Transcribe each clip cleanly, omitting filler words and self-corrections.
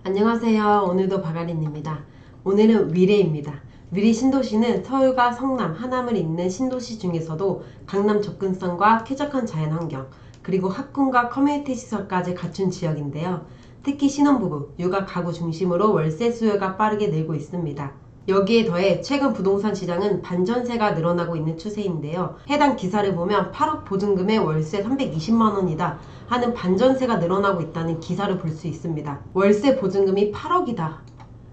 안녕하세요. 오늘도 바가린입니다. 오늘은 위례입니다. 위례 신도시는 서울과 성남, 하남을 잇는 신도시 중에서도 강남 접근성과 쾌적한 자연환경, 그리고 학군과 커뮤니티 시설까지 갖춘 지역인데요. 특히 신혼부부, 육아 가구 중심으로 월세 수요가 빠르게 늘고 있습니다. 여기에 더해 최근 부동산 시장은 반전세가 늘어나고 있는 추세인데요. 해당 기사를 보면 8억 보증금에 월세 320만원이다 하는 반전세가 늘어나고 있다는 기사를 볼 수 있습니다. 월세 보증금이 8억이다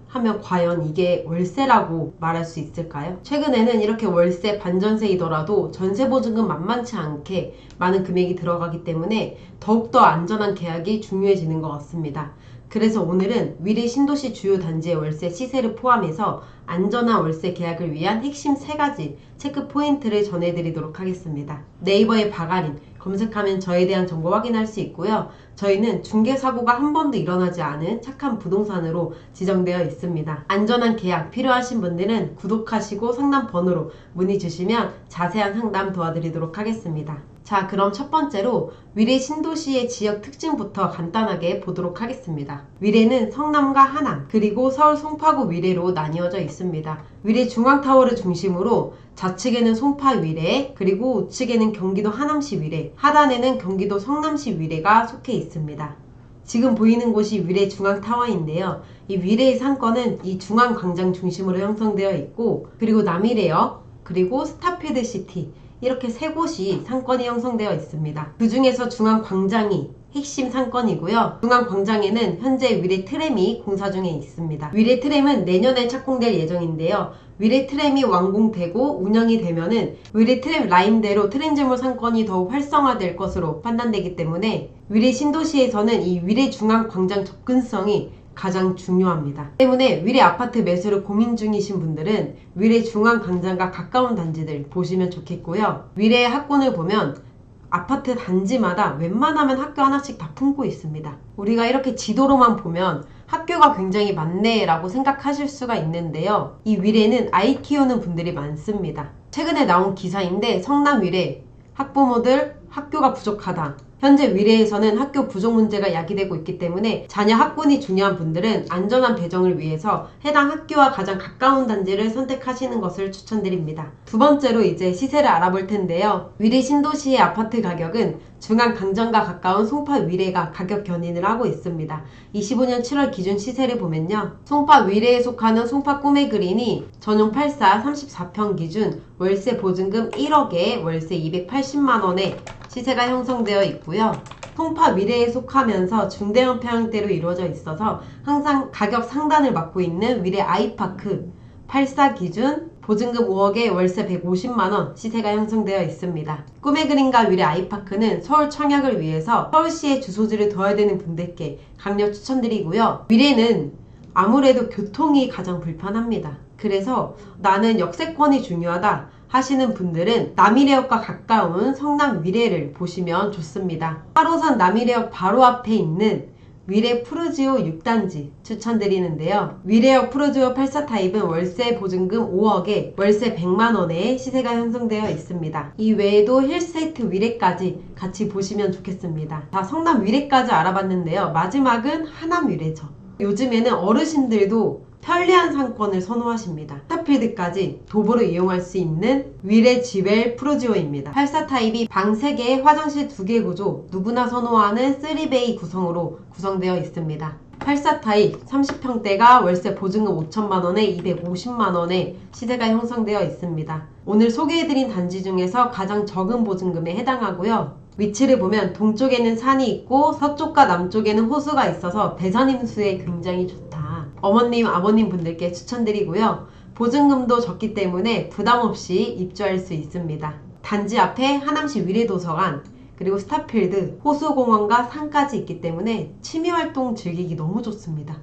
하면 과연 이게 월세라고 말할 수 있을까요? 최근에는 이렇게 월세 반전세이더라도 전세보증금 만만치 않게 많은 금액이 들어가기 때문에 더욱더 안전한 계약이 중요해지는 것 같습니다. 그래서 오늘은 위례 신도시 주요 단지의 월세 시세를 포함해서 안전한 월세 계약을 위한 핵심 3가지 체크 포인트를 전해드리도록 하겠습니다. 네이버에 바가린 검색하면 저에 대한 정보 확인할 수 있고요. 저희는 중개사고가 한 번도 일어나지 않은 착한 부동산으로 지정되어 있습니다. 안전한 계약 필요하신 분들은 구독하시고 상담 번호로 문의 주시면 자세한 상담 도와드리도록 하겠습니다. 자, 그럼 첫 번째로 위례 신도시의 지역 특징부터 간단하게 보도록 하겠습니다. 위례는 성남과 하남, 그리고 서울 송파구 위례로 나뉘어져 있습니다. 위례 중앙타워를 중심으로 좌측에는 송파 위례, 그리고 우측에는 경기도 하남시 위례, 하단에는 경기도 성남시 위례가 속해 있습니다. 지금 보이는 곳이 위례 중앙타워인데요. 이 위례의 상권은 이 중앙광장 중심으로 형성되어 있고, 그리고 남위례역, 그리고 스타필드시티, 이렇게 3곳이 상권이 형성되어 있습니다. 그 중에서 중앙광장이 핵심 상권이고요. 중앙광장에는 현재 위례 트램이 공사 중에 있습니다. 위례 트램은 내년에 착공될 예정인데요. 위례 트램이 완공되고 운영이 되면은 위례 트램 라인대로 트램즈몰 상권이 더욱 활성화될 것으로 판단되기 때문에 위례 신도시에서는 이 위례 중앙광장 접근성이 가장 중요합니다. 때문에 위례 아파트 매수를 고민 중이신 분들은 위례 중앙광장과 가까운 단지들 보시면 좋겠고요. 위례 학군을 보면 아파트 단지마다 웬만하면 학교 하나씩 다 품고 있습니다. 우리가 이렇게 지도로만 보면 학교가 굉장히 많네 라고 생각하실 수가 있는데요. 이 위례는 아이 키우는 분들이 많습니다. 최근에 나온 기사인데 성남 위례 학부모들 학교가 부족하다. 현재 위례에서는 학교 부족 문제가 야기되고 있기 때문에 자녀 학군이 중요한 분들은 안전한 배정을 위해서 해당 학교와 가장 가까운 단지를 선택하시는 것을 추천드립니다. 두 번째로 이제 시세를 알아볼 텐데요. 위례 신도시의 아파트 가격은 중앙강정과 가까운 송파 위례가 가격 견인을 하고 있습니다. 25년 7월 기준 시세를 보면요. 송파 위례에 속하는 송파 꿈의 그린이 전용 84 34평 기준 월세 보증금 1억에 월세 280만원에 시세가 형성되어 있고요. 송파 위례에 속하면서 중대형 평형대로 이루어져 있어서 항상 가격 상단을 맡고 있는 위례 아이파크 84 기준 보증금 5억에 월세 150만원 시세가 형성되어 있습니다. 꿈의 그린과 위례 아이파크는 서울 청약을 위해서 서울시에 주소지를 둬야 되는 분들께 강력 추천드리고요. 위례는 아무래도 교통이 가장 불편합니다. 그래서 나는 역세권이 중요하다 하시는 분들은 남위례역과 가까운 성남 위례를 보시면 좋습니다. 8호선 남위례역 바로 앞에 있는 위례 푸르지오 6단지 추천드리는데요. 위례역 푸르지오 84 타입은 월세 보증금 5억에 월세 100만원에 시세가 형성되어 있습니다. 이 외에도 힐스테이트 위례까지 같이 보시면 좋겠습니다. 자, 성남 위례까지 알아봤는데요. 마지막은 하남 위례죠. 요즘에는 어르신들도 편리한 상권을 선호하십니다. 스타필드까지 도보로 이용할 수 있는 위례 지웰 푸르지오입니다. 84 타입이 방 3개, 화장실 2개 구조, 누구나 선호하는 3베이 구성으로 구성되어 있습니다. 84 타입 30평대가 월세 보증금 5천만원에 250만원에 시세가 형성되어 있습니다. 오늘 소개해드린 단지 중에서 가장 적은 보증금에 해당하고요. 위치를 보면 동쪽에는 산이 있고 서쪽과 남쪽에는 호수가 있어서 배산임수에 굉장히 좋다. 어머님, 아버님 분들께 추천드리고요. 보증금도 적기 때문에 부담없이 입주할 수 있습니다. 단지 앞에 하남시 위례도서관, 그리고 스타필드, 호수공원과 산까지 있기 때문에 취미활동 즐기기 너무 좋습니다.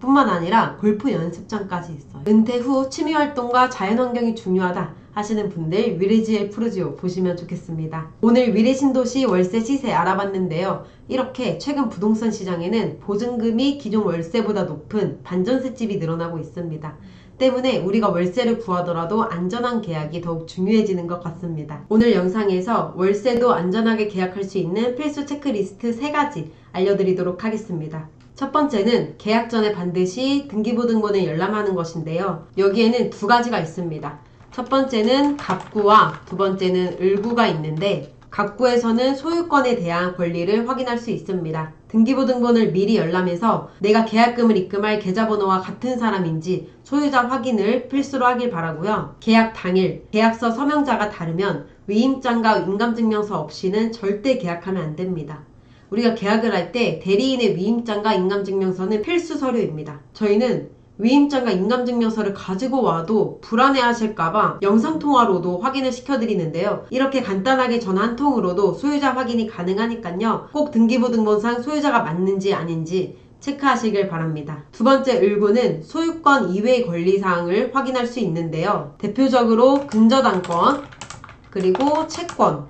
뿐만 아니라 골프 연습장까지 있어요. 은퇴 후 취미활동과 자연환경이 중요하다 하시는 분들 위례지엘 푸르지오 보시면 좋겠습니다. 오늘 위례 신도시 월세 시세 알아봤는데요. 이렇게 최근 부동산 시장에는 보증금이 기존 월세보다 높은 반전세집이 늘어나고 있습니다. 때문에 우리가 월세를 구하더라도 안전한 계약이 더욱 중요해지는 것 같습니다. 오늘 영상에서 월세도 안전하게 계약할 수 있는 필수 체크리스트 3가지 알려드리도록 하겠습니다. 첫 번째는 계약 전에 반드시 등기부등본을 열람하는 것인데요. 여기에는 두 가지가 있습니다. 첫 번째는 갑구와 두 번째는 을구가 있는데, 갑구에서는 소유권에 대한 권리를 확인할 수 있습니다. 등기부등본을 미리 열람해서 내가 계약금을 입금할 계좌번호와 같은 사람인지 소유자 확인을 필수로 하길 바라고요. 계약 당일 계약서 서명자가 다르면 위임장과 인감증명서 없이는 절대 계약하면 안 됩니다. 우리가 계약을 할 때 대리인의 위임장과 인감증명서는 필수 서류입니다. 저희는 위임장과 인감증명서를 가지고 와도 불안해하실까봐 영상통화로도 확인을 시켜드리는데요. 이렇게 간단하게 전화 한 통으로도 소유자 확인이 가능하니까요. 꼭 등기부등본상 소유자가 맞는지 아닌지 체크하시길 바랍니다. 두 번째 을구는 소유권 이외의 권리사항을 확인할 수 있는데요. 대표적으로 근저당권, 그리고 채권,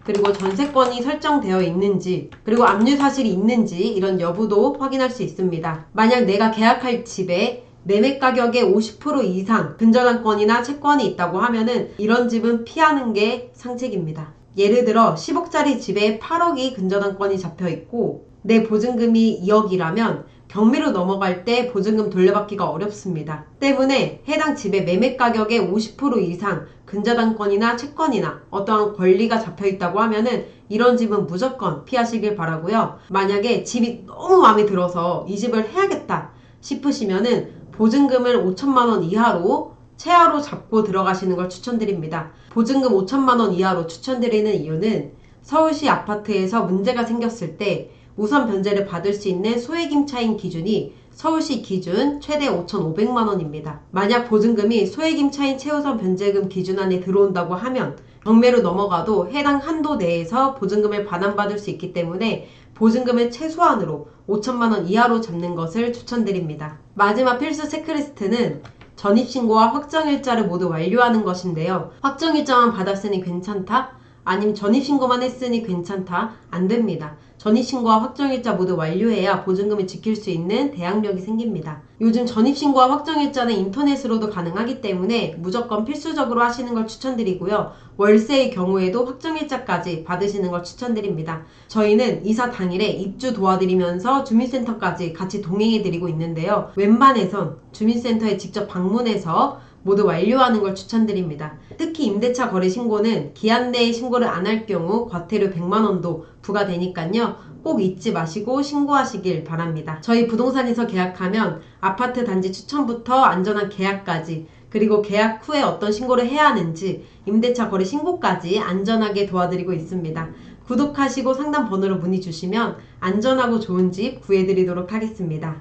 그리고 전세권이 설정되어 있는지, 그리고 압류 사실이 있는지 이런 여부도 확인할 수 있습니다. 만약 내가 계약할 집에 매매 가격의 50% 이상 근저당권이나 채권이 있다고 하면은 이런 집은 피하는 게 상책입니다. 예를 들어 10억짜리 집에 8억이 근저당권이 잡혀 있고 내 보증금이 2억이라면 경매로 넘어갈 때 보증금 돌려받기가 어렵습니다. 때문에 해당 집의 매매 가격의 50% 이상 근저당권이나 채권이나 어떠한 권리가 잡혀 있다고 하면은 이런 집은 무조건 피하시길 바라고요. 만약에 집이 너무 마음에 들어서 이 집을 해야겠다 싶으시면은 보증금을 5천만 원 이하로 최하로 잡고 들어가시는 걸 추천드립니다. 보증금 5천만 원 이하로 추천드리는 이유는 서울시 아파트에서 문제가 생겼을 때 우선 변제를 받을 수 있는 소액임 차인 기준이 서울시 기준 최대 5,500만 원입니다. 만약 보증금이 소액임 차인 최우선 변제금 기준 안에 들어온다고 하면 경매로 넘어가도 해당 한도 내에서 보증금을 반환받을 수 있기 때문에 보증금을 최소한으로 5천만 원 이하로 잡는 것을 추천드립니다. 마지막 필수 체크리스트는 전입신고와 확정일자를 모두 완료하는 것인데요. 확정일자만 받았으니 괜찮다? 아니면 전입신고만 했으니 괜찮다? 안 됩니다. 전입신고와 확정일자 모두 완료해야 보증금을 지킬 수 있는 대항력이 생깁니다. 요즘 전입신고와 확정일자는 인터넷으로도 가능하기 때문에 무조건 필수적으로 하시는 걸 추천드리고요. 월세의 경우에도 확정일자까지 받으시는 걸 추천드립니다. 저희는 이사 당일에 입주 도와드리면서 주민센터까지 같이 동행해드리고 있는데요. 웬만해선 주민센터에 직접 방문해서 모두 완료하는 걸 추천드립니다. 특히 임대차 거래 신고는 기한 내에 신고를 안 할 경우 과태료 100만 원도 부과되니까요. 꼭 잊지 마시고 신고하시길 바랍니다. 저희 부동산에서 계약하면 아파트 단지 추천부터 안전한 계약까지, 그리고 계약 후에 어떤 신고를 해야 하는지 임대차 거래 신고까지 안전하게 도와드리고 있습니다. 구독하시고 상담 번호로 문의 주시면 안전하고 좋은 집 구해드리도록 하겠습니다.